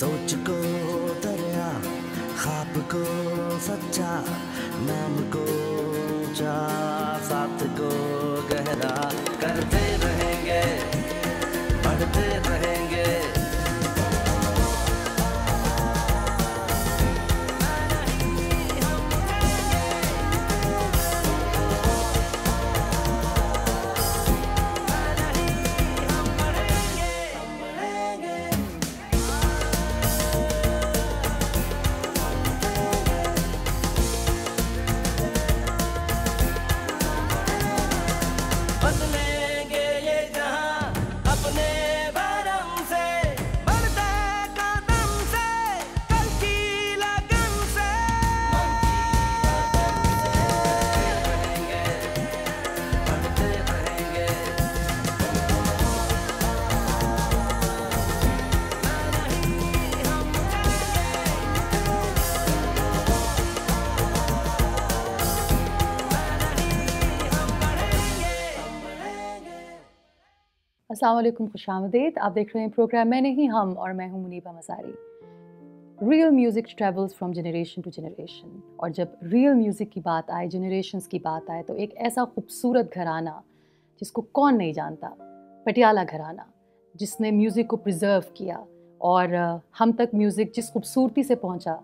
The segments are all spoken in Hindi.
सोच को दरिया, ख्वाब को सच्चा, नाम को ऊंचा, साथ को गहरा करते रहेंगे, बढ़ते रहेंगे। अस्सलाम वालेकुम, खुशामदीद। आप देख रहे हैं प्रोग्राम मैं नहीं हम, और मैं हूं Muniba Mazari. Real music travels from generation to generation, और जब रियल म्यूज़िक की बात आए, जनरेशन्स की बात आए, तो एक ऐसा खूबसूरत घराना जिसको कौन नहीं जानता, पटियाला घराना, जिसने म्यूज़िक को प्रिजर्व किया और हम तक म्यूज़िक जिस खूबसूरती से पहुँचा,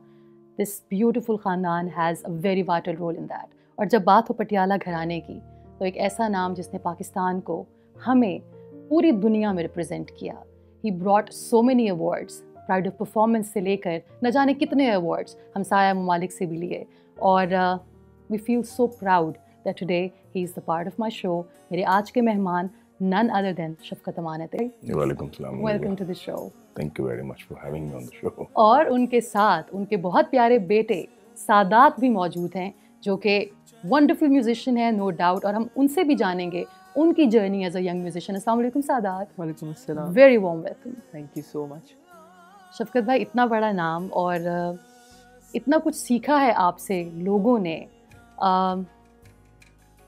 दिस ब्यूटीफुल ख़ानदान has a very vital role in that. और जब बात हो पटियाला घराने की, तो एक ऐसा नाम जिसने पाकिस्तान को, हमें पूरी दुनिया में रिप्रेजेंट किया। He brought so many awards, pride of performance से लेकर न जाने कितने अवार्ड्स हमसाया ममालिक से भी लिए, और we feel so proud that today he is the part of my show. मेरे आज के मेहमान none other than Shafqat Amanat. वालेकुम सलाम। Welcome to the show. Thank you very much for having me on the show. और उनके साथ उनके बहुत प्यारे बेटे सादात भी मौजूद हैं, जो कि वंडरफुल म्यूजिशियन है, नो डाउट, और हम उनसे भी जानेंगे उनकी journey as a young musician. अस्सलाम वालेकुम सादात। वालेकुम अस्सलाम। Very warm welcome. Thank you so much. Shafqat भाई, इतना बड़ा नाम और इतना कुछ सीखा है आपसे लोगों ने।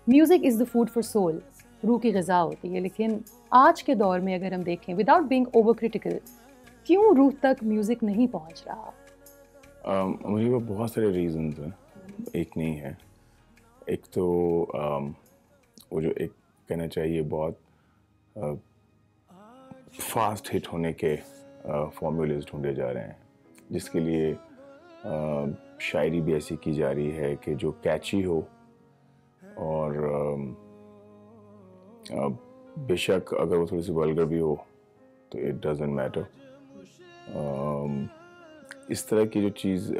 Music is the food for soul, रूह की ग़िज़ा होती है, लेकिन आज के दौर में अगर हम देखें, विदाउट बीइंग ओवर क्रिटिकल, क्यों रूह तक म्यूज़िक नहीं पहुंच रहा? मुझे वो बहुत सारे रीजंस हैं, एक नहीं है। एक तो वो जो एक कहना चाहिए बहुत फास्ट हिट होने के फॉर्मूलेज ढूंढे जा रहे हैं, जिसके लिए शायरी भी ऐसी की जा रही है कि जो कैची हो, और बेशक अगर वो थोड़ी सी वल्गर भी हो तो इट डजंट मैटर। इस तरह की जो चीज़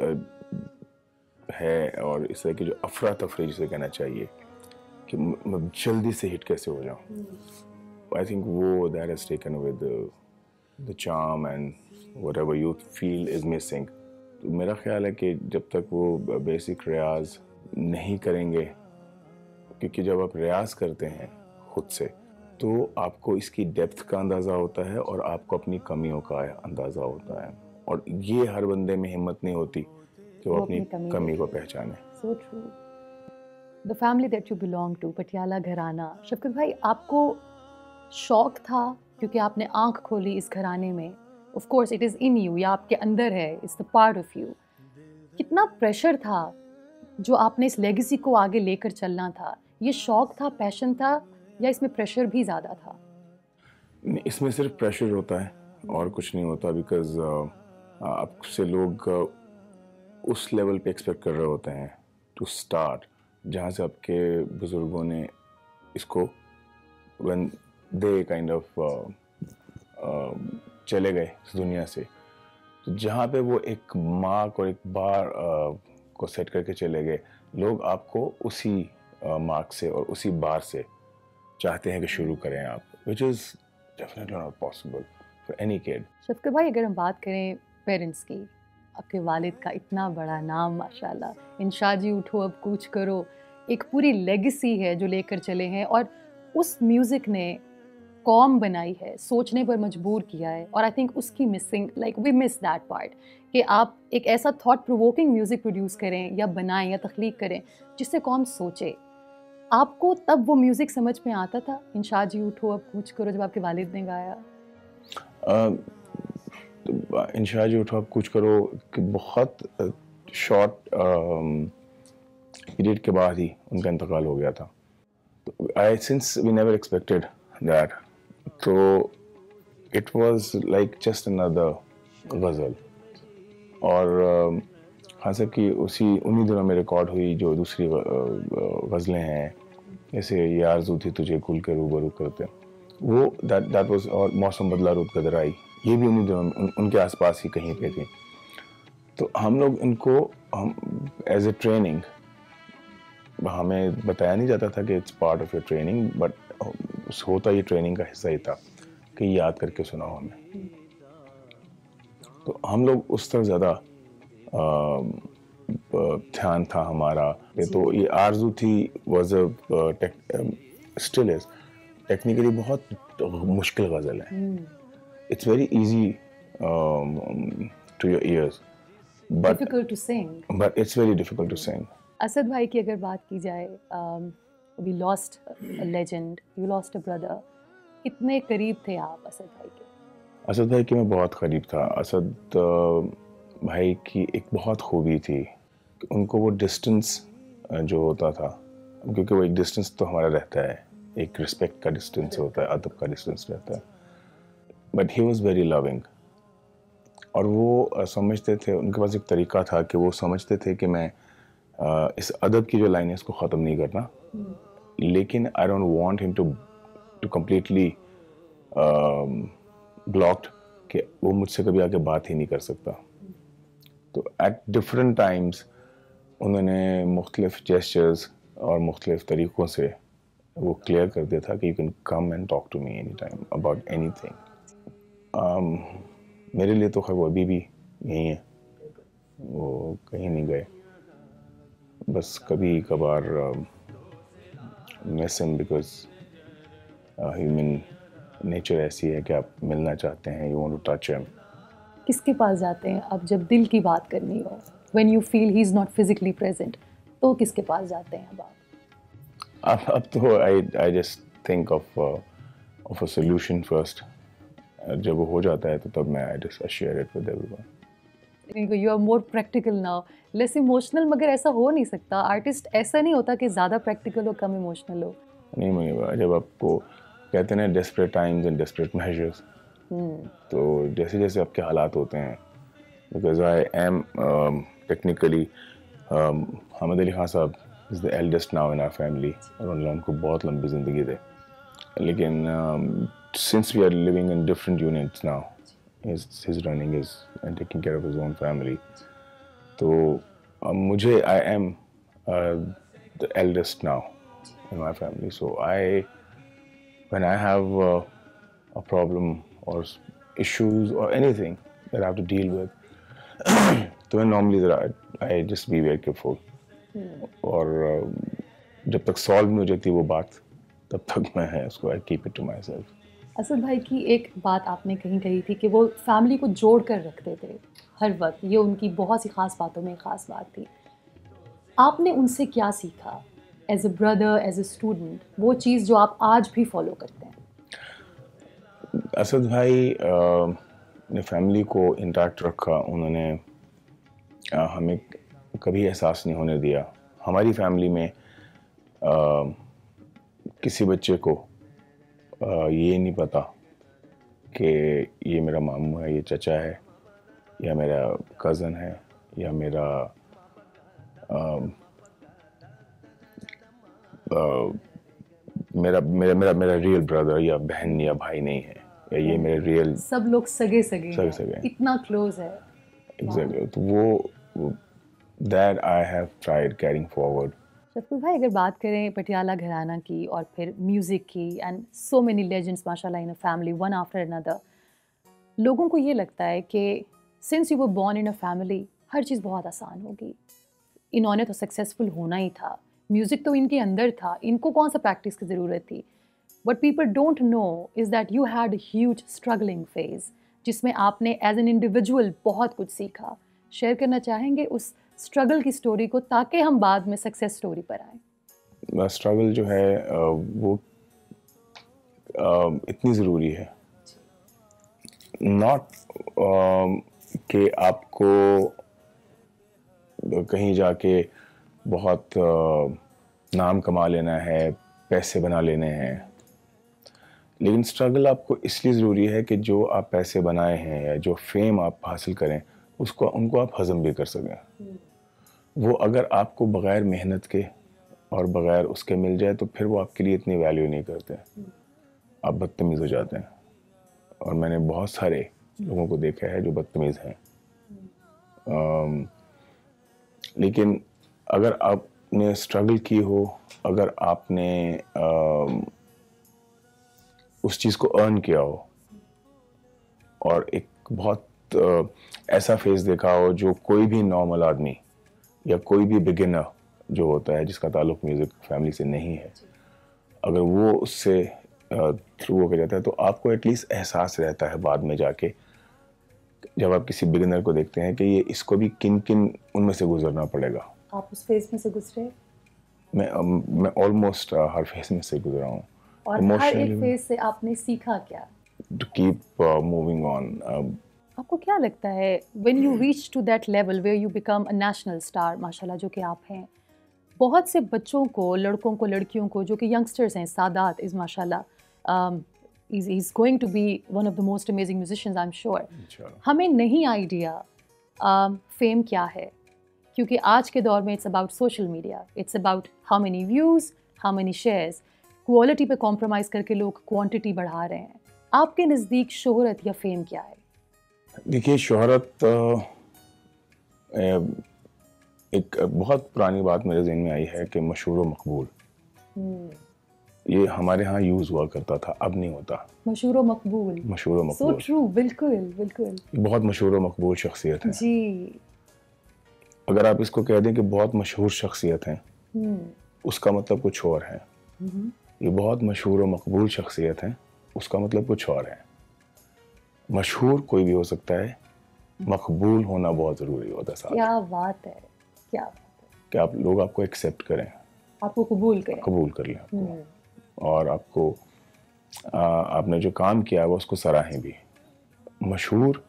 है, और इस तरह की जो अफरा तफरी जिसे कहना चाहिए कि मैं जल्दी से हिट कैसे हो जाऊँ, आई थिंक वो that has taken away the charm and whatever you feel is missing. तो मेरा ख्याल है कि जब तक वो बेसिक रियाज नहीं करेंगे, क्योंकि जब आप रियाज करते हैं खुद से, तो आपको इसकी डेप्थ का अंदाज़ा होता है और आपको अपनी कमियों का अंदाज़ा होता है, और ये हर बंदे में हिम्मत नहीं होती कि वो अपनी कमी को पहचाने। So true. The family that you belong to, Patiala घराना। शफकत भाई, आपको शौक था क्योंकि आपने आंख खोली इस घराने में? Of course it is in you, या आपके अंदर है, it's the part of you. कितना प्रेशर था जो आपने इस लेगेसी को आगे लेकर चलना था? ये शौक था, पैशन था, या इसमें प्रेशर भी ज़्यादा था? इसमें सिर्फ प्रेशर होता है और कुछ नहीं होता, बिकॉज आपसे लोग उस लेवल पे एक्सपेक्ट कर रहे होते हैं टू स्टार्ट, जहाँ से आपके बुज़ुर्गों ने इसको व्हेन दे काइंड ऑफ चले गए इस दुनिया से, तो जहाँ पे वो एक मार्क और एक बार को सेट करके चले गए, लोग आपको उसी मार्क से और उसी बार से चाहते हैं कि शुरू करें आप, which is definitely not possible for any kid. शफकत भाई, अगर हम बात करें पेरेंट्स की, आपके वालिद का इतना बड़ा नाम माशाल्लाह, इंशा जी उठो अब कूच करो, एक पूरी लेगेसी है जो लेकर चले हैं, और उस म्यूज़िक ने कौम बनाई है, सोचने पर मजबूर किया है, और आई थिंक उसकी missing, like we miss that part, कि आप एक ऐसा थॉट प्रोवोकिंग म्यूज़िक प्रोड्यूस करें या बनाएं या तख्लीक करें जिससे कौम सोचे। आपको तब वो म्यूज़िक समझ में आता था, इंशा जी उठो अब कूच करो, जब आपके वालिद ने गाया? इंशा जो उठो आप कुछ करो कि बहुत शॉर्ट पीरियड के बाद ही उनका इंतकाल हो गया था। I since we never expected that, तो it was like just another ghazal. और खान साहब की उन्हीं दिनों में रिकॉर्ड हुई जो दूसरी गज़लें हैं, जैसे ये आरज़ू थी तुझे गुल के रूबरू करते, वो दैट वाज, और मौसम बदला रुत कदर आई, ये भी उन्हीं दिनों में उनके आसपास ही कहीं पे थी। तो हम लोग इनको हम एज ए ट्रेनिंग, हमें बताया नहीं जाता था कि it's part of your training, but होता ये ट्रेनिंग का हिस्सा ही था कि याद करके सुनाओ हमें। तो हम लोग उस तरफ ज़्यादा ध्यान था हमारा। तो ये आरज़ू थी वाज स्टिल इज टेक्निकली बहुत मुश्किल गज़ल है। It's very easy to your ears but it's very difficult to sing. Asad भाई की अगर बात की जाए, we lost a legend, you lost a brother, कितने करीब थे आप असद भाई के? असद भाई की मैं बहुत करीब था। असद भाई की एक बहुत खूबी थी, उनको वो डिस्टेंस जो होता था, क्योंकि वो एक डिस्टेंस तो हमारा रहता है, एक रिस्पेक्ट का डिस्टेंस होता है, अदब का डिस्टेंस रहता है, but he was very loving. और वो समझते थे, उनके पास एक तरीका था कि वो समझते थे कि मैं इस अदब की जो लाइन है इसको ख़त्म नहीं करना, लेकिन I don't want him to completely blocked, कि वो मुझसे कभी आके बात ही नहीं कर सकता। तो एट डिफरेंट टाइम्स उन्होंने मुख्तलिफ जेस्चर्स और मुख्तलिफ तरीक़ों से वो क्लियर कर दिया था कि you can come and talk to me any time about anything. मेरे लिए तो खैर वो अभी भी यहीं है, वो कहीं नहीं गए, बस कभी कभार miss him, because human nature ऐसी है कि आप मिलना चाहते हैं, you want to touch him. किसके पास जाते हैं अब जब दिल की बात करनी हो, when you feel he is not physically present, तो किसके पास जाते हैं अब आप? अब तो I just think of a solution first. जब वो हो जाता है तो तब मैं I just share it with everyone. You are more practical now, less emotional, मगर ऐसा हो नहीं सकता। आर्टिस्ट ऐसा नहीं होता कि ज़्यादा प्रैक्टिकल हो कम इमोशनल हो। नहीं मुझे, जब आपको कहते हैं ना desperate times and desperate measures, तो जैसे जैसे आपके हालात होते हैं, because I am technically Hamid Ali Khan sahab is the eldest now in our family, और उनको बहुत लंबी ज़िंदगी दे, लेकिन since we are living in different units now, he's running his and taking care of his own family. So मुझे I am the eldest now in my family. So when I have a problem or issues or anything that I have to deal with, तो normally that I just be very careful. और जब तक solve नहीं हो जाती वो बात, तब तक मैं उसको I keep it to myself. Asad भाई की एक बात आपने कहीं कही थी कि वो फैमिली को जोड़ कर रखते थे हर वक्त, ये उनकी बहुत सी ख़ास बातों में ख़ास बात थी। आपने उनसे क्या सीखा as a brother, as a student, वो चीज़ जो आप आज भी फॉलो करते हैं? असद भाई ने फैमिली को इंटैक्ट रखा, उन्होंने हमें कभी एहसास नहीं होने दिया। हमारी फैमिली में किसी बच्चे को ये नहीं पता कि ये मेरा मामू है, ये चचा है, या मेरा कज़न है, या मेरा मेरा मेरा मेरा मेरा रियल ब्रदर या बहन या भाई नहीं है, या ये मेरे रियल, सब लोग सगे हैं, इतना क्लोज है। एग्जैक्टली। तो वो that I have tried carrying forward. Shafiq भाई, अगर बात करें पटियाला घराना की और फिर म्यूज़िक की, एंड सो मेनी लेजेंड्स माशाल्लाह in a family, one after another, लोगों को ये लगता है कि since you were born in a family हर चीज़ बहुत आसान होगी। इन्होंने तो सक्सेसफुल होना ही था, म्यूज़िक तो इनके अंदर था, इनको कौन सा प्रैक्टिस की ज़रूरत थी। What people don't know is that you had huge struggling phase, जिसमें आपने एज एन इंडिविजुअल बहुत कुछ सीखा। शेयर करना चाहेंगे उस स्ट्रगल की स्टोरी को, ताकि हम बाद में सक्सेस स्टोरी पर आएँ? स्ट्रगल जो है वो इतनी ज़रूरी है नॉट कि आपको कहीं जाके बहुत नाम कमा लेना है, पैसे बना लेने हैं, लेकिन स्ट्रगल आपको इसलिए ज़रूरी है कि जो आप पैसे बनाए हैं या जो फेम आप हासिल करें उनको आप हज़म भी कर सकें। वो अगर आपको बग़ैर मेहनत के और बग़ैर उसके मिल जाए तो फिर वो आपके लिए इतनी वैल्यू नहीं करते, आप बदतमीज़ हो जाते हैं। और मैंने बहुत सारे लोगों को देखा है जो बदतमीज़ हैं। लेकिन अगर आपने स्ट्रगल की हो, अगर आपने उस चीज़ को अर्न किया हो और एक बहुत ऐसा फेस देखा हो जो कोई भी नॉर्मल आदमी या कोई भी बिगिनर जो होता है जिसका ताल्लुक म्यूज़िक फैमिली से नहीं है, अगर वो उससे थ्रू होकर जाता है तो आपको एटलीस्ट एहसास रहता है बाद में जाके, जब आप किसी बिगिनर को देखते हैं कि ये इसको भी किन किन उनमें से गुजरना पड़ेगा। आप उस फेज में से गुजरे? मैं ऑलमोस्ट हर फेज में से गुजरा हूँ। और हर एक फेज से आपने सीखा क्या? To keep moving on. आपको क्या लगता है when you reach to that level where you become a national star, माशाल्लाह जो कि आप हैं, बहुत से बच्चों को, लड़कों को, लड़कियों को जो कि यंगस्टर्स हैं, सादात इज़ माशाल्लाह he's going to be one of the most amazing musicians I'm sure. हमें नहीं आइडिया फेम क्या है, क्योंकि आज के दौर में it's about social media, it's about how many views, how many shares, quality पे कॉम्प्रोमाइज़ करके लोग क्वांटिटी बढ़ा रहे हैं। आपके नज़दीक शोहरत या फेम क्या है? देखिए, शोहरत एक बहुत पुरानी बात मेरे ज़हन में आई है कि मशहूर व मकबूल, ये हमारे यहाँ यूज़ हुआ करता था, अब नहीं होता। मशहूर व मकबूल, मशहूर व मकबूल, so true, बिल्कुल बिल्कुल, बहुत मशहूर व मकबूल शख्सियत है जी। अगर आप इसको कह दें कि बहुत मशहूर शख्सियत है, उसका मतलब कुछ और है। ये बहुत मशहूर व मकबूल शख्सियत है, उसका मतलब कुछ और है। मशहूर कोई भी हो सकता है, मकबूल होना बहुत ज़रूरी होता है साथ। क्या बात है, क्या बात है। कि आप लोग आपको एक्सेप्ट करें, आपको कबूल करें, कबूल कर लें आपको, और आपको आपने जो काम किया है वो उसको सराहें भी। मशहूर,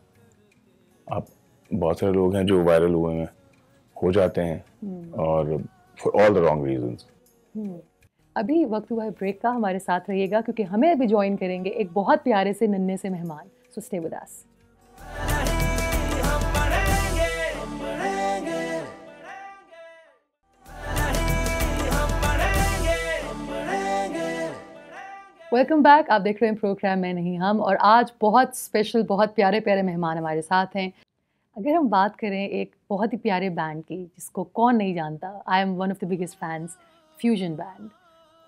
आप बहुत सारे लोग हैं जो वायरल हुए हैं, हो जाते हैं और for all the wrong reasons. अभी वक्त हुआ है ब्रेक का, हमारे साथ रहिएगा क्योंकि हमें अभी ज्वाइन करेंगे एक बहुत प्यारे से नन्हे से मेहमान। So stay with us. Welcome back. आप देख रहे हैं प्रोग्राम मैं नहीं हम, और आज बहुत स्पेशल, बहुत प्यारे प्यारे मेहमान हमारे साथ हैं। अगर हम बात करें एक बहुत ही प्यारे बैंड की जिसको कौन नहीं जानता, I am one of the biggest fans, fusion band.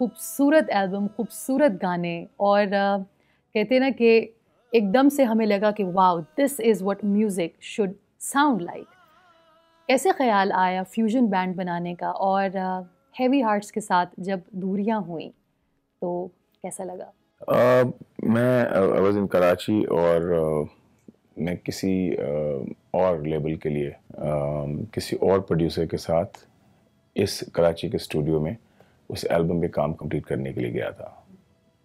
खूबसूरत एल्बम, खूबसूरत गाने, और कहते हैं ना कि एकदम से हमें लगा कि wow, this is what music should sound like. ऐसे ख्याल आया फ्यूजन बैंड बनाने का, और हैवी हार्ट्स के साथ जब दूरियां हुई तो कैसा लगा? मैं आई वाज इन कराची, और मैं किसी और लेबल के लिए किसी और प्रोड्यूसर के साथ इस कराची के स्टूडियो में उस एल्बम पे काम कंप्लीट करने के लिए गया था।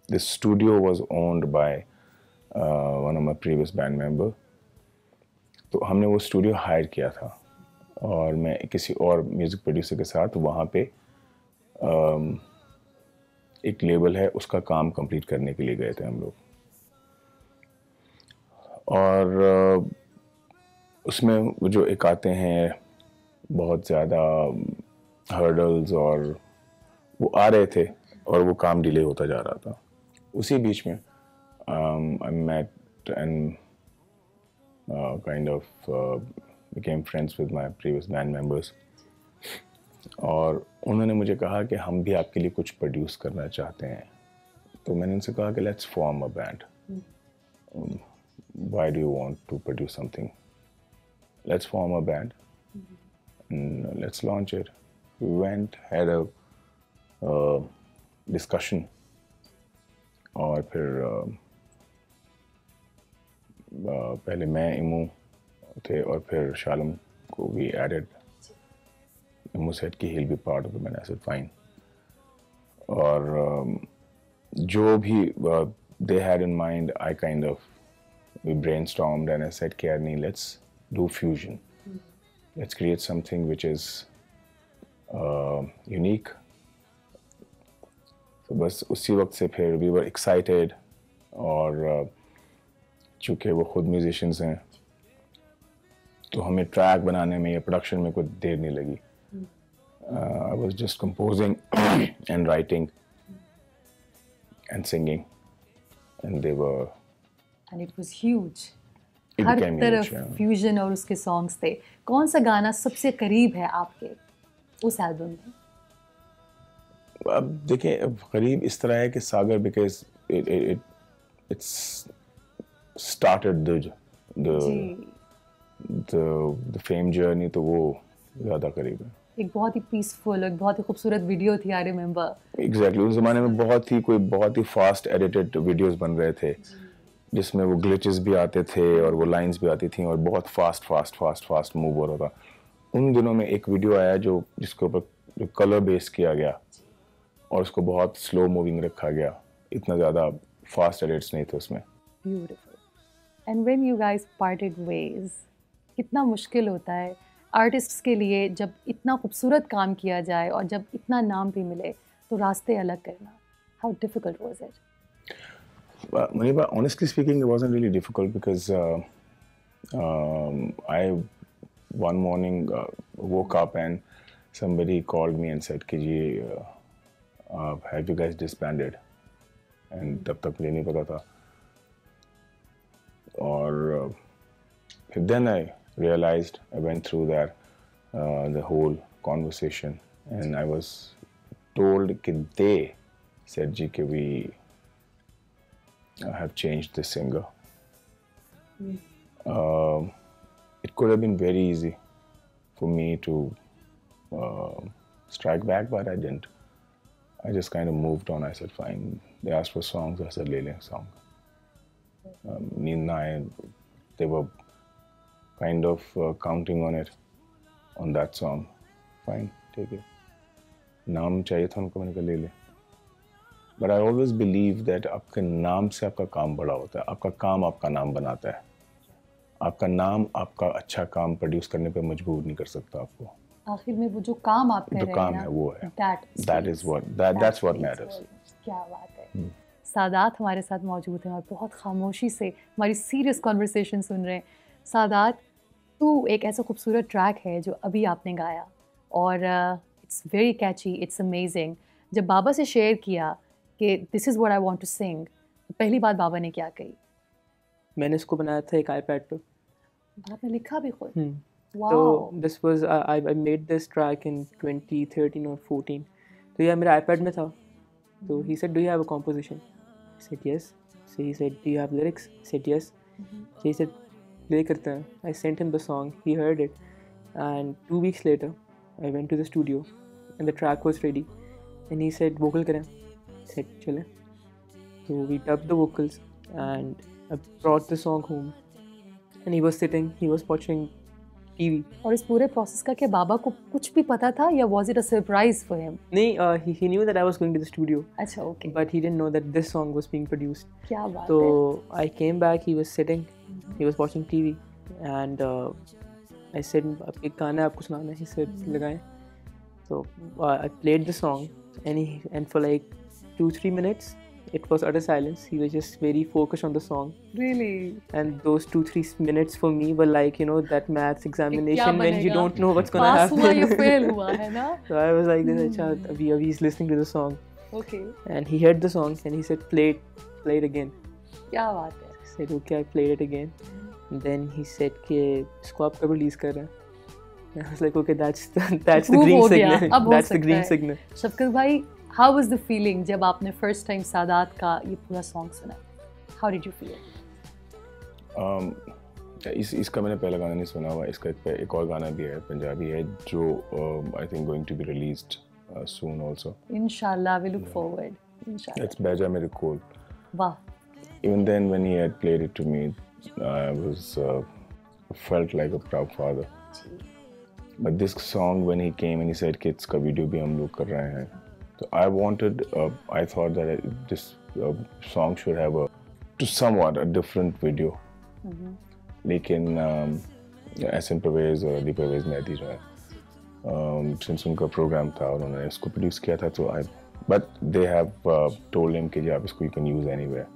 This studio was owned by one of my previous band member. तो हमने वो स्टूडियो हायर किया था, और मैं किसी और म्यूज़िक प्रोड्यूसर के साथ वहाँ पे एक लेबल है उसका काम कंप्लीट करने के लिए गए थे हम लोग। और उसमें वो जो एक आते हैं बहुत ज़्यादा हर्डल्स, और वो आ रहे थे और वो काम डिले होता जा रहा था। उसी बीच में I met and kind of became friends with my previous band members, और उन्होंने मुझे कहा कि हम भी आपके लिए कुछ प्रोड्यूस करना चाहते हैं। तो मैंने उनसे कहा कि let's form a band, why do you want to produce something, let's form a band, let's launch it. We went, had a discussion, और फिर पहले मैं, इमू थे, और फिर शालम को भी एडेड। इमू सेड कि he'll be part of the band, I said fine। और जो भी they had in mind, I kind of we brainstormed and I said कि यार नहीं, let's do fusion. Let's create something which is unique. तो बस उसी वक्त से फिर we were excited और चूँकि वो खुद musicians हैं तो हमें ट्रैक बनाने में या प्रोडक्शन में कोई देर नहीं लगी. I was just composing and writing and singing and they were. And it was huge. It her became तरफ huge, yeah. फ्यूजन और उसके सॉन्ग्स थे. कौन सा गाना सबसे करीब है आपके उस एल्बम में? अब देखिए, अब करीब इस तरह है कि सागर because it's started the fame journey, तो वो ज़्यादा करीब है. एक बहुत ही पीसफुल, एक बहुत ही खूबसूरत वीडियो थी, आई रिमेम्बर. एग्जैक्टली उस ज़माने में बहुत ही फास्ट एडिटेड वीडियोस बन रहे थे जिसमें वो ग्लिचेस भी आते थे और वो लाइंस भी आती थी और बहुत फास्ट मूव हो रहा था. उन दिनों में एक वीडियो आया जिसके ऊपर जो कलर बेस किया गया और उसको बहुत स्लो मूविंग रखा गया. इतना ज़्यादा फास्ट एडिट्स नहीं थे उसमें. Beautiful. And when you guys parted ways, कितना मुश्किल होता है आर्टिस्ट्स के लिए जब इतना खूबसूरत काम किया जाए और जब इतना नाम भी मिले तो रास्ते अलग करना. How difficult was it? Muniba, honestly speaking, it wasn't really difficult because I one morning woke up and somebody called me and said कि जी have you guys disbanded? And तब तक मुझे नहीं पता था. और फिर then I realized, I went through that the whole conversation and I was told कि they said जी कि we have changed the singer. It could have been very easy for me to strike back, but I didn't. I just kind of moved on. I said, fine. They asked for songs. I said, ले लें song. Neena, they were kind of counting on it, on that song. Fine, take it. नाम चाहिए था उनको, मैंने कहा ले ले. But I always believe that आपके नाम से आपका काम बड़ा होता है. आपका काम आपका नाम बनाता है. आपका नाम आपका अच्छा काम प्रोड्यूस करने पे मजबूर नहीं कर सकता आपको. आखिर में वो जो काम आप कर रहे हैं, जो काम है वो है. That's what matters. क्या बात है. सादात हमारे साथ मौजूद हैं और बहुत खामोशी से हमारी सीरियस कॉन्वर्सेशन सुन रहे हैं. सादात, तू एक ऐसा खूबसूरत ट्रैक है जो अभी आपने गाया और it's very catchy, it's amazing. जब बाबा से शेयर किया कि this is what I want to sing, तो पहली बात बाबा ने क्या कही? मैंने इसको बनाया था एक आईपैड पे. आपने लिखा भी खुद? तो this was I made this track इन 2013 और 14. तो ये मेरे आईपैड में था. तो he said do you have a composition? I said yes. So he said, do you have lyrics? I said yes. So he said, play करते हैं. I sent him the song. He heard it. And 2 weeks later, I went to the studio and the track was ready. And he said, vocal करें. I said, चले. So we dubbed the vocals and I brought the song home. And he was sitting, he was watching TV. और इस पूरे प्रोसेस का क्या बाबा को कुछ भी पता था या was it a surprise for him? नहीं, he knew that I was going to the studio. अच्छा, okay. But he didn't know that this song was being produced. क्या बात है. So I came back, he was sitting, he was watching TV and I said, अब एक गाना आपको सुनाना है. He said, लगाएं. So I played the song and for like 2-3 minutes it was utter silence. He was just very focused on the song. Really? And those 2-3 minutes for me were like, you know, that maths examination when you don't know what's gonna happen. हुआ या fail हुआ है ना? So I was like, this अच्छा अभी he's listening to the song. Okay. And he heard the song and he said, play it again. क्या बात है. I said, okay, I played it again. And then he said कि इसको आप कब release कर रहे हैं? I was like, okay, that's the green signal. That's the green signal. शफकत भाई, how was the feeling जब आपने first time सादात का ये पूरा song सुना? How did you feel? इसका मैंने पहला गाना नहीं सुना हुआ. इसका एक और गाना भी है, पंजाबी है, जो I think going to be released soon also. Inshallah, we look forward. Inshallah. It's Beja Mere Kol. वाह. Even then, when he had played it to me, I was felt like a proud father. But this song, when he came and he said कि इसका वीडियो भी हम लोग कर रहे हैं, so I thought that this song should have to somewhat a different video लेकिन एहसन परवेज़ और अली परवेज़ मेहदी जो है, सिंस उनका प्रोग्राम था उन्होंने इसको प्रोड्यूस किया था, तो but they have told him कि आप इसको you can use anywhere,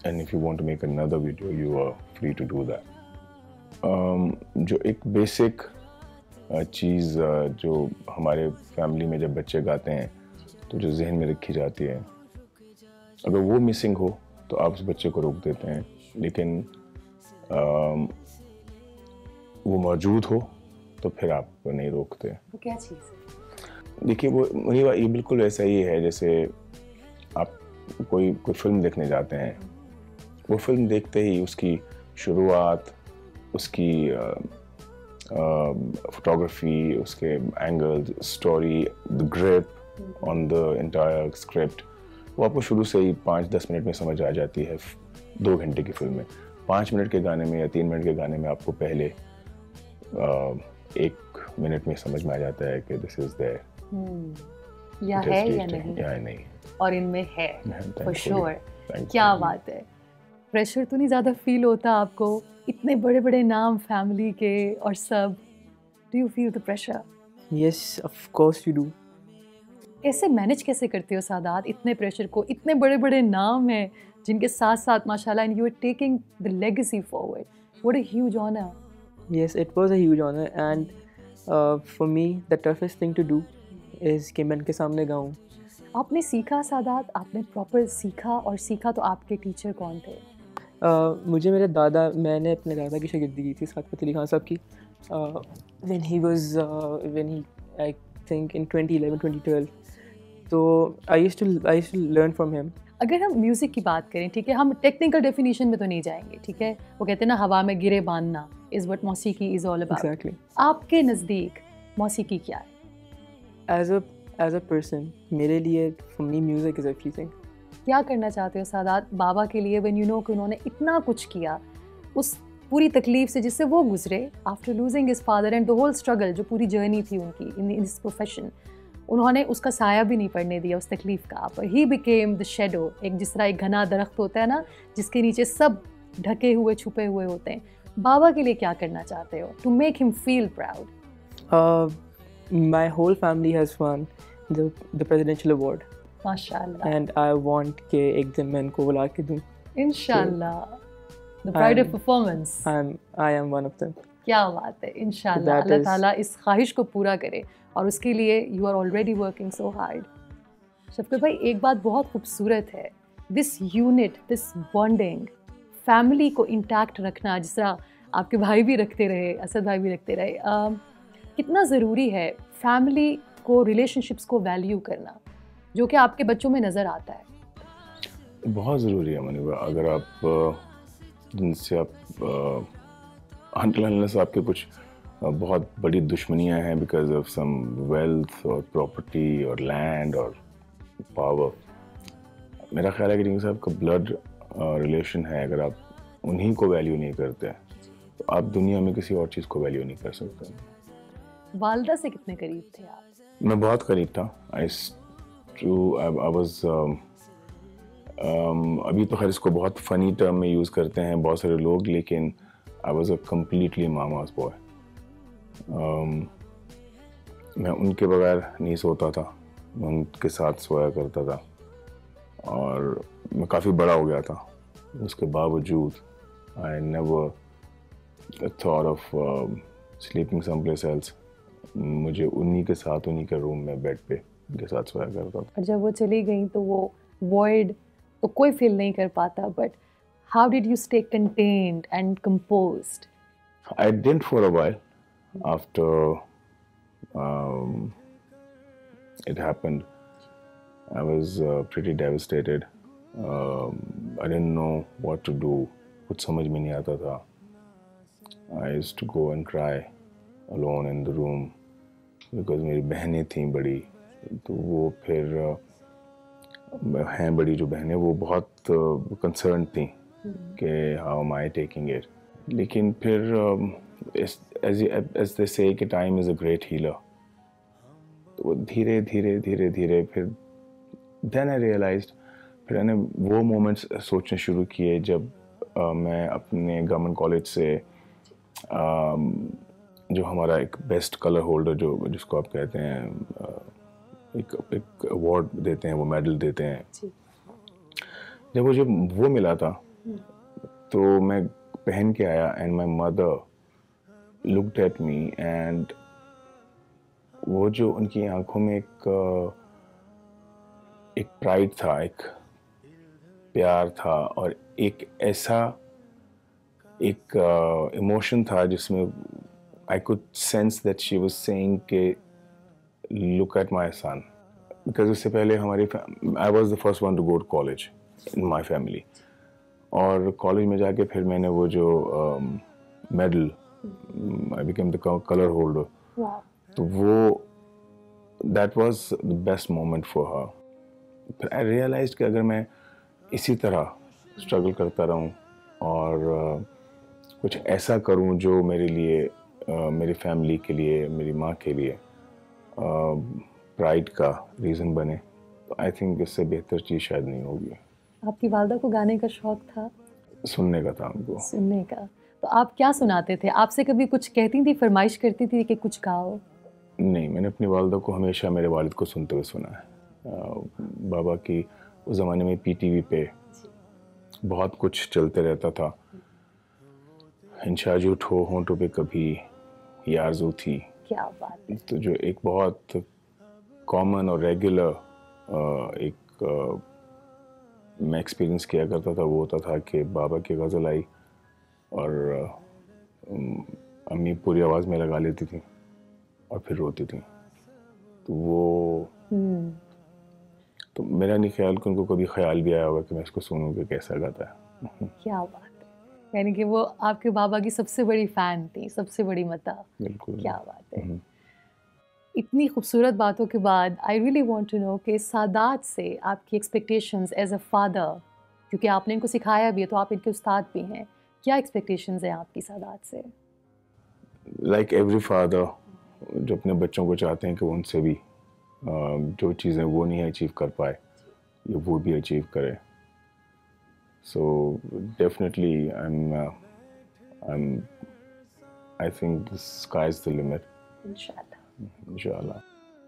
and if you want to make another video you are free to do that. जो एक बेसिक चीज़ जो हमारे फैमिली में जब बच्चे गाते हैं तो जो जहन में रखी जाती है, अगर वो मिसिंग हो तो आप उस बच्चे को रोक देते हैं, लेकिन वो मौजूद हो तो फिर आप नहीं रोकते। वो क्या चीज़ है? देखिए, वो ये बिल्कुल वैसा ही है जैसे आप कोई फिल्म देखने जाते हैं, वो फिल्म देखते ही उसकी शुरुआत, उसकी फोटोग्राफी, उसके angles, story, the grip on the entire script, वो आपको शुरू से ही 5-10 मिनट में समझ आ जाती है। 2 घंटे की फिल्म में 5 मिनट के गाने में या 3 मिनट के गाने में आपको पहले 1 मिनट में समझ में आ जाता है कि दिस इज देयर, या है या नहीं, या नहीं, और इनमें है फॉर श्योर। Thankfully. क्या बात है। प्रेशर तो नहीं ज़्यादा फील होता आपको, इतने बड़े बड़े नाम फैमिली के और सब, do you feel the pressure? Yes, of course you do. कैसे मैनेज कैसे करते हो सादात इतने प्रेशर को? इतने बड़े बड़े नाम हैं जिनके साथ साथ माशाल्लाह and you are taking the legacy forward, what a huge honour. Yes, it was a huge honor, and for me the toughest thing to do is कि मैं उनके सामने गाऊँ। आपने सीखा सादात, आपने प्रॉपर सीखा, और सीखा तो आपके टीचर कौन थे? मुझे मेरे दादा, मैंने अपने दादा की शागिर्दी की थी सादत अली खान साहब की, when he I think in 2011-2012, तो I used to learn from him. अगर हम म्यूज़िक की बात करें, ठीक है, हम टेक्निकल डेफिनेशन में तो नहीं जाएंगे, ठीक है, वो कहते हैं ना हवा में गिरे बांधना इज़ व्हाट मौसीकी इज़ ऑल अबाउट। Exactly. आपके नज़दीक मौसीकी क्या है? As a person, मेरे लिए, for me music is everything. क्या करना चाहते हो सादात बाबा के लिए, व्हेन यू नो कि उन्होंने इतना कुछ किया, उस पूरी तकलीफ से जिससे वो गुजरे after losing his father and the whole struggle, जो पूरी जर्नी थी उनकी इन दिस प्रोफेशन, उन्होंने उसका साया भी नहीं पड़ने दिया उस तकलीफ का। पर ही बिकेम द शेडो, एक जिस तरह एक घना दरख्त होता है ना जिसके नीचे सब ढके हुए छुपे हुए होते हैं, बाबा के लिए क्या करना चाहते हो to make him feel proud? My whole family has won the presidential award, माशाल्लाह, and I want कि एक दिन मैं इनको बुला के दूँ। इंशाल्लाह, the pride of performance. I am one of them. क्या बात है, इंशाल्लाह That अल्लाह is- ताला इस ख्वाहिश को पूरा करे, और उसके लिए you are already working so hard. Shafqat भाई, एक बात बहुत खूबसूरत है, this unit, this bonding, family को इंटैक्ट रखना, जिस तरह आपके भाई भी रखते रहे, असद भाई भी रखते रहे, कितना ज़रूरी है फैमिली को, रिलेशनशिप्स को वैल्यू करना, जो कि आपके बच्चों में नज़र आता है। बहुत ज़रूरी है मनीबा। अगर आप जिनसे आप अनलेस आपके कुछ बहुत बड़ी दुश्मनियां हैं बिकॉज ऑफ सम वेल्थ और प्रॉपर्टी और लैंड और पावर, मेरा ख्याल है कि जिनके साथ आपका ब्लड रिलेशन है, अगर आप उन्हीं को वैल्यू नहीं करते तो आप दुनिया में किसी और चीज़ को वैल्यू नहीं कर सकते। वालदा से कितने करीब थे आप? मैं बहुत करीब था। आई वाज अभी तो खैर इसको बहुत फ़नी टर्म में यूज़ करते हैं बहुत सारे लोग, लेकिन I was a completely mama's boy. मैं उनके बगैर नहीं सोता था, मैं उनके साथ सोया करता था, और मैं काफ़ी बड़ा हो गया था। उसके बावजूद I never thought of sleeping someplace else. मुझे उन्हीं के साथ, उन्हीं के रूम में बेड पे उनके साथ सोया करता था। और जब वो चली गई तो वो वॉइड तो कोई फील नहीं कर पाता, but how did you stay contained and composed? I didn't for a while after it happened. I was pretty devastated. I didn't know what to do. कुछ समझ में नहीं आता था. I used to go and cry alone in the room because मेरी बहनें थीं बड़ी, तो वो फिर हैं बड़ी जो बहनें, वो बहुत कंसर्न थीं कि how am I taking it. लेकिन फिर as they say कि time is a great healer, तो वो धीरे धीरे धीरे धीरे फिर then I realized, फिर मैंने वो moments सोचने शुरू किए जब मैं अपने गवर्नमेंट कॉलेज से जो हमारा एक बेस्ट कलर होल्डर जो जिसको आप कहते हैं एक अवार्ड देते हैं, वो मेडल देते हैं, जब मुझे वो मिला था तो मैं पहन के आया and my mother looked at me and वो जो उनकी आंखों में एक प्राइड था, एक प्यार था और एक ऐसा एक इमोशन था जिसमें I could sense that she was saying के look at my son, because उससे पहले हमारी I was the first one to go to college in my family, और कॉलेज में जाके फिर मैंने वो जो medal I became the colour holder, तो वो that was the best moment for her. फिर आई रियलाइज्ड कि अगर मैं इसी तरह स्ट्रगल करता रहूं और कुछ ऐसा करूं जो मेरे लिए मेरी फैमिली के लिए, मेरी माँ के लिए प्राइड का रीज़न बने, तो आई थिंक इससे बेहतर चीज़ शायद नहीं होगी। आपकी वालदा को गाने का शौक था? सुनने का था उनको। सुनने का। तो आप क्या सुनाते थे? आपसे कभी कुछ कहती थी, फरमाइश करती थी कि कुछ गाओ? नहीं, मैंने अपनी वालदा को हमेशा मेरे वालिद को सुनते हुए सुना है। बाबा की उस ज़माने में पीटीवी पे बहुत कुछ चलते रहता था। इंशा झूठो होंठों पे कभी ये आरज़ू थी। क्या बात है। तो जो एक बहुत कॉमन और रेगुलर एक मैं एक्सपीरियंस किया करता था, वो होता था कि बाबा की गज़ल आई और अम्मी पूरी आवाज़ में लगा लेती थी और फिर रोती थी। तो वो तो मेरा नहीं ख्याल कि उनको कभी ख्याल भी आया होगा कि मैं इसको सुनूं कि कैसा गाता है। क्या बात है, यानी कि वो आपके बाबा की सबसे बड़ी फ़ैन थी, सबसे बड़ी मता। बिल्कुल। क्या बात है। इतनी खूबसूरत बातों के बाद I really want to know कि सादात से आपकी एक्सपेक्टेशंस एज अ फादर, क्योंकि आपने इनको सिखाया भी है तो आप इनके उस्ताद भी हैं, क्या एक्सपेक्टेशंस हैं आपकी सादात से? लाइक एवरी फादर जो अपने बच्चों को चाहते हैं कि वो उनसे भी जो चीज़ें वो नहीं अचीव कर पाए ये वो भी अचीव करे। So definitely I think the sky is the limit. इंशाल्लाह।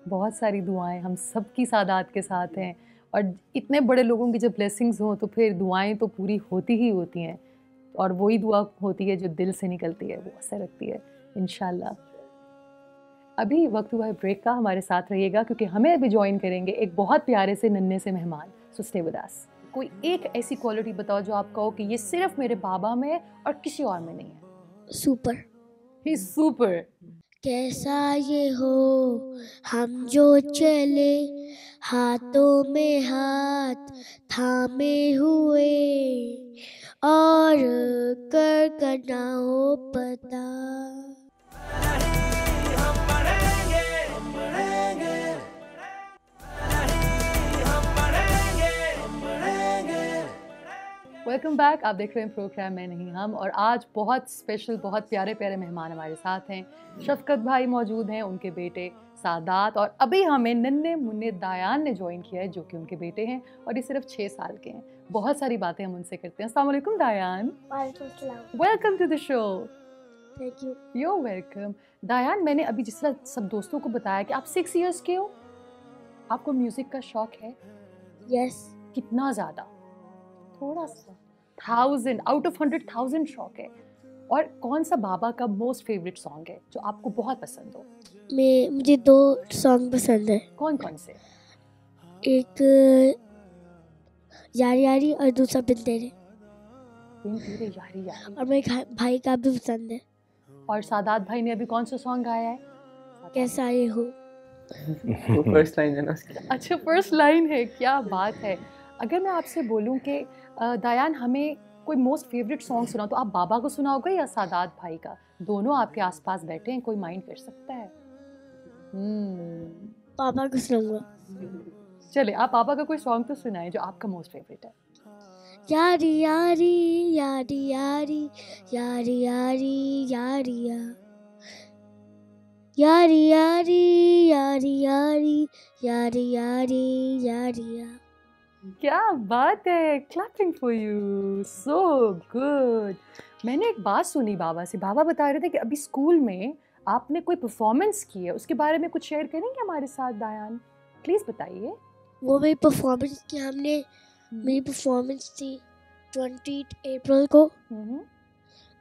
बहुत सारी दुआएं हम सबकी सादात के साथ हैं, और इतने बड़े लोगों की जब ब्लेसिंग्स हों तो फिर दुआएं तो पूरी होती ही होती हैं, और वही दुआ होती है जो दिल से निकलती है, वो असर रखती है इंशाल्लाह। अभी वक्त हुआ है ब्रेक का, हमारे साथ रहिएगा क्योंकि हमें अभी ज्वाइन करेंगे एक बहुत प्यारे से नन्हे से मेहमान। So stay with us. कोई एक ऐसी क्वालिटी बताओ जो आप कहो कि ये सिर्फ मेरे बाबा में है और किसी और में नहीं है। सुपर। He is super. कैसा ये हो हम जो चले हाथों में हाथ थामे हुए और कर ना हो पता। Welcome back. आप देख रहे हैं प्रोग्राम मैं नहीं हम, और आज बहुत स्पेशल, बहुत प्यारे प्यारे मेहमान हमारे साथ हैं। शफकत भाई मौजूद हैं, उनके बेटे सादात, और अभी हमें नन्हे मुन्ने दायान ने ज्वाइन किया है जो कि उनके बेटे हैं और ये सिर्फ 6 साल के हैं। बहुत सारी बातें हम उनसे करते हैं। अस्सलाम वालेकुम Dayan. Welcome to the show. Thank you. You welcome. Dayan, मैंने अभी जिस तरह सब दोस्तों को बताया कि आप 6 इयर्स के हो, आपको म्यूज़िक का शौक है? यस। कितना ज़्यादा? थोड़ा सा? 1000 आउट ऑफ 100,000 शौक है। और कौन सा बाबा का मोस्ट फेवरेट सॉन्ग है जो आपको बहुत पसंद हो? मुझे 2 सॉन्ग पसंद है। कौन कौन से? एक यारी यारी और दूसरा बिन तेरे। बिन तेरे यारी यारी। और मेरे भाई का भी पसंद है। और सादात भाई ने अभी कौन सा सॉन्ग गाया है? कैसा ये हो। वो फर्स्ट लाइन है ना उसकी। अच्छा, फर्स्ट लाइन है। क्या बात है। अगर मैं आपसे बोलूं कि दायान हमें कोई मोस्ट फेवरेट सॉन्ग सुना, तो आप बाबा को सुनाओगे या सादात भाई का? दोनों आपके आसपास बैठे हैं, कोई माइंड कर सकता है? पापा को सुनाऊंगा। चले, आप पापा का कोई सॉन्ग तो सुनाएं जो आपका मोस्ट फेवरेट है। यारी यारी यारी यारी यारी यारी यारिया यारी यारी यारी यारी यारी यारी यारिया क्या बात है, clapping for you, so good. मैंने एक बात सुनी बाबा से, बाबा बता रहे थे कि अभी स्कूल में आपने कोई परफॉर्मेंस की है, उसके बारे में कुछ शेयर करेंगे हमारे साथ दायान? प्लीज़ बताइए। वो मेरी परफॉर्मेंस की हमने मेरी परफॉर्मेंस थी 20 अप्रैल को,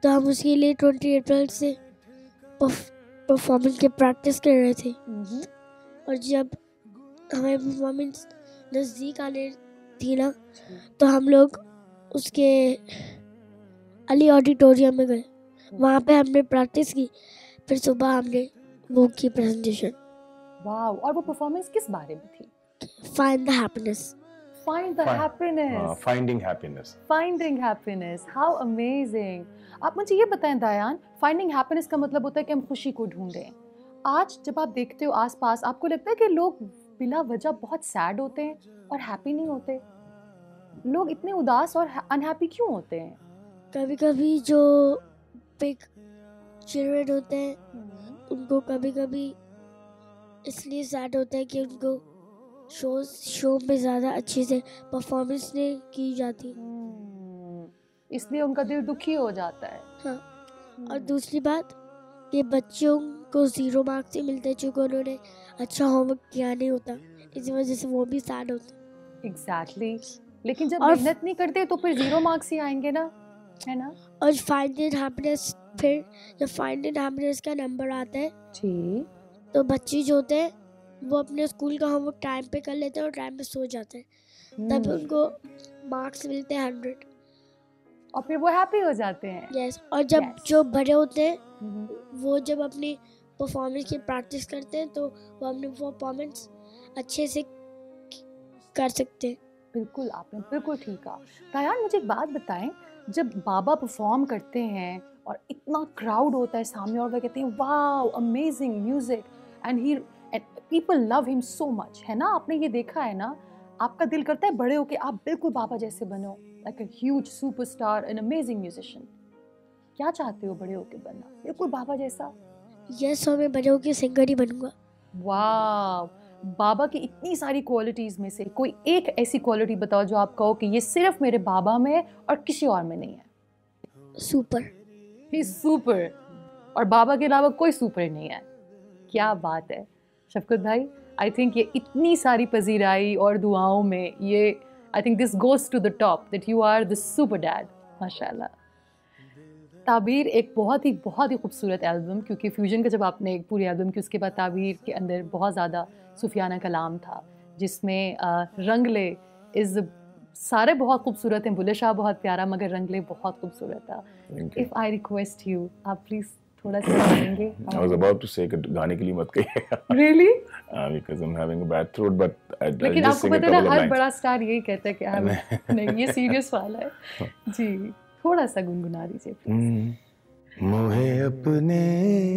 तो हम उसके लिए 20 अप्रैल से परफॉर्मेंस की प्रैक्टिस कर रहे थे। और जब हमारी परफॉर्मेंस नज़दीक आने थी ना, तो हम लोग उसके अली ऑडिटोरियम में गए, वहाँ पे हमने प्रैक्टिस की, फिर सुबह हमने वो की प्रेजेंटेशन। वाओ, और वो परफॉर्मेंस किस बारे में थी? Find the happiness. Find the happiness. Finding happiness. Finding happiness. How amazing. आप मुझे ये बताएं दायान, फाइंडिंग हैप्पीनेस का मतलब होता है कि हम खुशी को ढूंढें। आज जब आप देखते हो आसपास, आपको लगता है कि लोग बिला वजह बहुत सैड होते हैं और हैप्पी नहीं होते? लोग इतने उदास और अनहैप्पी क्यों होते हैं? कभी कभी जो बिग चिल्ड्रन होते हैं, उनको कभी कभी इसलिए सैड होता है कि उनको शो में ज़्यादा अच्छे से परफॉर्मेंस नहीं की जाती। इसलिए उनका दिल दुखी हो जाता है। हाँ, और दूसरी बात कि बच्चों को 0 मार्क्स ही मिलते हैं क्योंकि उन्होंने अच्छा होमवर्क किया नहीं होता, इसी वजह से वो भी सैड होते हैं। एग्जैक्टली। लेकिन जब और मेहनत नहीं करते तो फिर 0 मार्क्स ही आएंगे ना, है ना? और फाइंडिंग हैप्पीनेस, फिर जब फाइंडिंग हैप्पीनेस का नंबर आता है जी, तो बच्चे जो होते हैं वो अपने स्कूल का होमवर्क टाइम पे कर लेते हैं और टाइम पे सो जाते हैं, तब उनको मार्क्स मिलते हैं 100। और फिर वो हैप्पी हो जाते हैं। यस, और जब Yes. जो बड़े होते हैं वो जब अपनी परफॉर्मेंस की प्रैक्टिस करते हैं तो वो अपनी परफॉर्मेंस अच्छे से कर सकते हैं। बिल्कुल, आपने बिल्कुल ठीक कहा। दायान, मुझे एक बात बताएं, जब बाबा परफॉर्म करते हैं और इतना क्राउड होता है सामने और वो कहते हैं wow amazing music and he people love him so much, है ना? आपने ये देखा है ना? आपका दिल करता है बड़े होके आप बिल्कुल बाबा जैसे बनो, like a huge superstar an amazing musician. क्या चाहते हो बड़े होके बनना? बिल्कुल बाबा जैसा? यस, और मैं बड़े होकर सिंगर ही बनूंगा। वाह, बाबा की इतनी सारी क्वालिटीज में से कोई एक ऐसी क्वालिटी बताओ जो आप कहो कि ये सिर्फ मेरे बाबा में है और किसी और में नहीं है। सुपर। ही सुपर, और बाबा के अलावा कोई सुपर नहीं है। क्या बात है शफकत भाई, आई थिंक ये इतनी सारी पजीराई और दुआओं में ये I think this goes to the top that you are the super dad, माशाल्लाह। ताबीर एक बहुत ही खूबसूरत एल्बम, क्योंकि फ्यूजन का जब आपने एक पूरी एल्बम की, उसके बाद ताबीर के अंदर बहुत ज़्यादा सूफियाना कलाम था, जिसमें रंगले इज़ सारे बहुत खूबसूरत हैं, बुल्ले शाह बहुत प्यारा, मगर रंगले बहुत खूबसूरत था। इफ़ आई रिक्वेस्ट यू, आप प्लीज़ थोड़ा सा गाएंगे? I was about to say कि गाने के लिए मत कहिए। Really? Because I'm having a bad throat, but I'll लेकिन just आपको sing a पता है couple ना, of हर बड़ा lines. स्टार यही कहता है कि नहीं, ये सीरियस वाला है। जी, थोड़ा सा गुनगुना दीजिए। मोहे अपने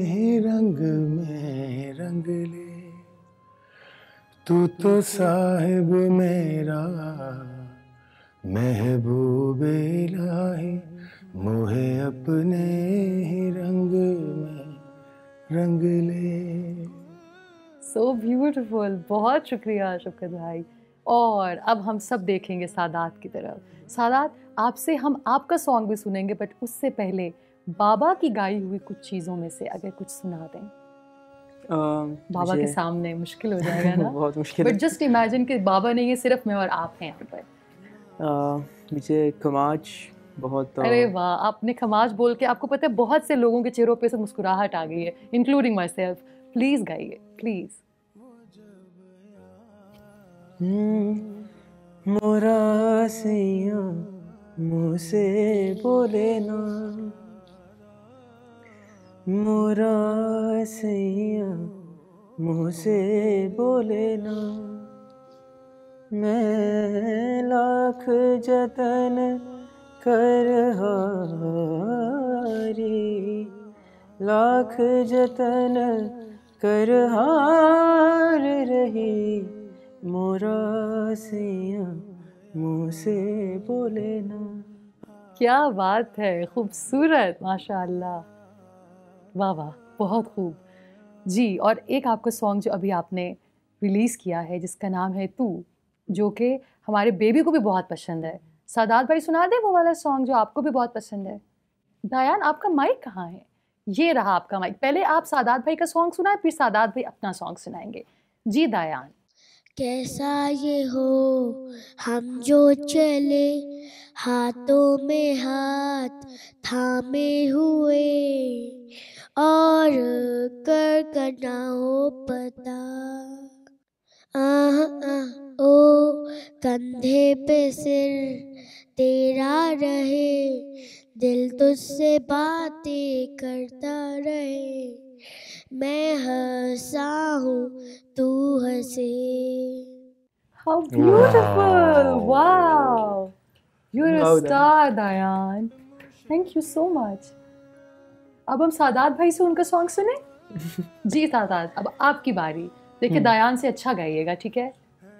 ही रंग में रंग ले, तू तो साहिब मेरा महबूब इलाही, मोहे अपने ही रंग में रंग ले। सो ब्यूटीफुल, बहुत शुक्रिया शफकत भाई। और अब हम सब देखेंगे सादात की तरफ। सादात, आपसे हम आपका सॉन्ग भी सुनेंगे, बट उससे पहले बाबा की गाई हुई कुछ चीज़ों में से अगर कुछ सुना दें। बाबा के सामने मुश्किल हो जाएगा ना? बहुत मुश्किल। बट जस्ट इमेजिन कि बाबा नहीं है, सिर्फ मैं और आप हैं यहाँ पर। मुझे खमाज बहुत अरे वाह, आपने खमाज बोल के, आपको पता है बहुत से लोगों के चेहरों पे से मुस्कुराहट आ गई है, इंक्लूडिंग माई सेल्फ। प्लीज गाइए, प्लीज। मोरा सैया मुँह से बोले ना, मोरा सैया मुँह से बोले ना, मैं लाख जतन कर हारी, लाख जतन कर हार रही, मोरा सैया मुँह से बोले ना। क्या बात है, खूबसूरत, माशाअल्लाह, वाह वाह, बहुत खूब जी। और एक आपका सॉन्ग जो अभी आपने रिलीज़ किया है जिसका नाम है तू, जो कि हमारे बेबी को भी बहुत पसंद है। सादात भाई सुना दे वो वाला सॉन्ग जो आपको भी बहुत पसंद है। दायान आपका माइक कहाँ है? ये रहा आपका माइक। पहले आप सादात भाई का सॉन्ग सुनाए, फिर सादात भाई अपना सॉन्ग सुनाएंगे। जी दायान। कैसा ये हो हम जो चले हाथों में हाथ थामे हुए और कर ना हो पता ओ कंधे पे सिर तेरा रहे दिल तुझसे बातें करता रहे मैं हंसा हूँ तू हंसे। How beautiful! Wow! You're a Wow, star, दायान. Thank you so much. अब हम सादात भाई से उनका सॉन्ग सुने। जी सादात, अब आपकी बारी। देखिए दायान से अच्छा गाइएगा, ठीक है?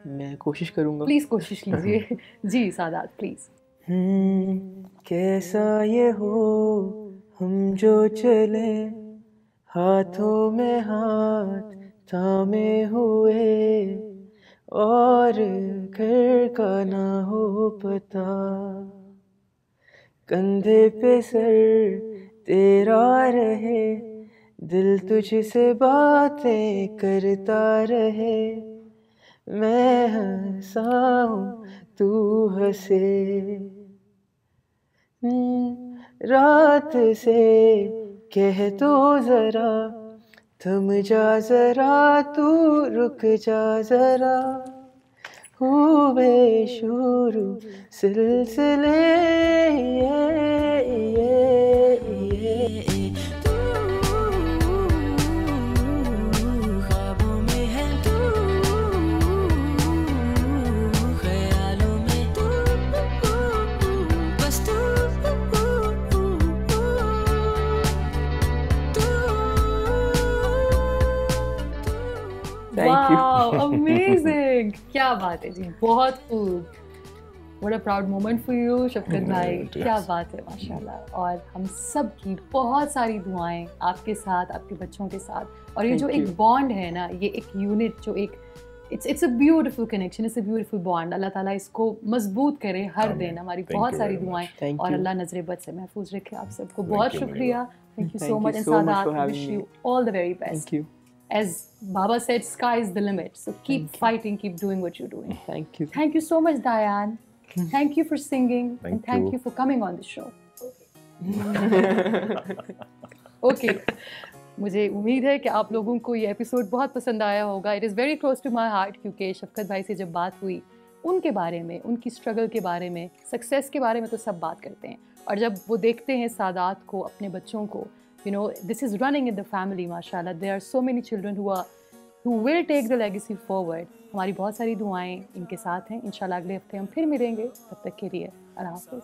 मैं कोशिश करूँगा। प्लीज कोशिश कीजिए। जी सादात प्लीज। कैसा ये हो हम जो चले हाथों में हाथ थामे हुए और घर का ना हो पता कंधे पे सर तेरा रहे दिल तुझसे बातें करता रहे मैं हंसाऊं तू हंसे रात से कह तो जरा थम जा जरा तू रुक जा जरा हुए शुरू सिलसिले ख्वाबों में है तू ख्यालों में तू बस तू Thank you. Wow, amazing! क्या बात है जी, बहुत खूब। What a proud moment for you, शफकत भाई। क्या बात है, माशाल्लाह। और हम सब की बहुत सारी दुआएं आपके साथ, आपके बच्चों के साथ। और ये जो एक बॉन्ड है ना, ये एक यूनिट जो एक it's a beautiful connection, it's a beautiful bond. Allah ताला इसको मजबूत करे हर दिन। हमारी बहुत सारी दुआएं और अल्लाह नजर बद से महफूज रखे आप सबको। बहुत शुक्रिया। Thank you so much. And Sadat, wish you all the very best. Thank you. As Baba said, sky is the limit. So keep fighting, keep doing what you're doing. Thank you. Thank you so much, Dayan. Thank you for singing and thank you for coming on the show. Okay. मुझे उम्मीद है कि आप लोगों को ये एपिसोड बहुत पसंद आया होगा। It is very close to my heart क्योंकि शफकत भाई से जब बात हुई उनके बारे में, उनकी स्ट्रगल के बारे में, सक्सेस के बारे में तो सब बात करते हैं। और जब वो देखते हैं सादात को, अपने बच्चों को, you know, this is running in the family, mashallah. There are so many children who will take the legacy forward. हमारी बहुत सारी दुआएं इनके साथ हैं। इंशाल्लाह अगले हफ्ते हम फिर मिलेंगे। तब तक के लिए अल्लाह हाफ़िज़।